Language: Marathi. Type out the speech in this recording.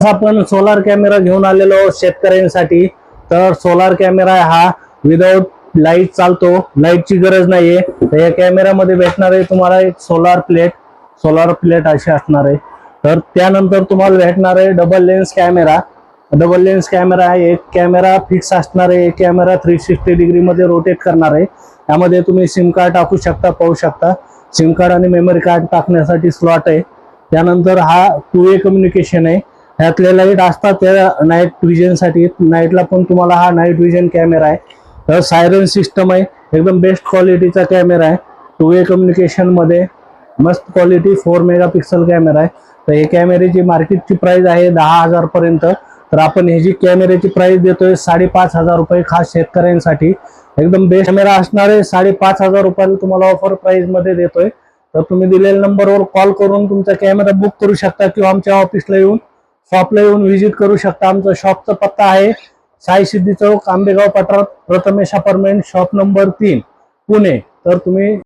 आपण सोलार कॅमेरा घेऊन आलेलो आहोत शेतकऱ्यांसाठी। तर सोलार कॅमेरा हा विदाउट लाईट चालतो, लाईटची गरज नाहीये। तर या कॅमेऱ्यामध्ये भेटणार आहे तुम्हाला एक सोलार प्लेट अशी असणार आहे। तर त्यानंतर तुम्हाला भेटणार आहे double lens camera. Double lens camera आहे, एक कॅमेरा फिक्स असणार आहे, एक कॅमेरा 360 डिग्री मध्ये रोटेट करणार आहे। त्यामध्ये तुम्ही सिम कार्ड टाकू शकता, पाहू शकता सिम कार्ड आणि मेमरी कार्ड टाकण्यासाठी स्लॉट आहे। त्यानंतर हा 2 वे कम्युनिकेशन आहे। ह्यातले लाईट असतात त्या नाईट विजन साठी, नाईटला पण तुम्हाला हा नाईट विजन कॅमेरा आहे। तर सायरन सिस्टम आहे, एकदम बेस्ट क्वालिटीचा कॅमेरा आहे। 2 वे कम्युनिकेशन मध्ये मस्त क्वालिटी 4 मेगापिक्सल कॅमेरा आहे। तर हे कॅमेऱ्याची मार्केटची प्राइस आहे 10,000 पर्यंत। तर आपण ह्याची कॅमेऱ्याची प्राइस देतोय 5,500 रुपये खास शेतकऱ्यांसाठी। एकदम बेस्ट कॅमेरा असणार आहे, 5,500 रुपयाला तुम्हाला ऑफर प्राइस मध्ये देतोय। तर तुम्ही दिलेल्या नंबरवर कॉल करून तुमचा कॅमेरा बुक करू शकता किंवा आमच्या ऑफिसला येऊन शॉपला येऊन व्हिजिट करू शकता। आमचा शॉपचा पत्ता आहे साई सिद्धी चौक, आंबेगाव पठार, Prathamesh apartment, shop number 3, Pune. तर तुम्ही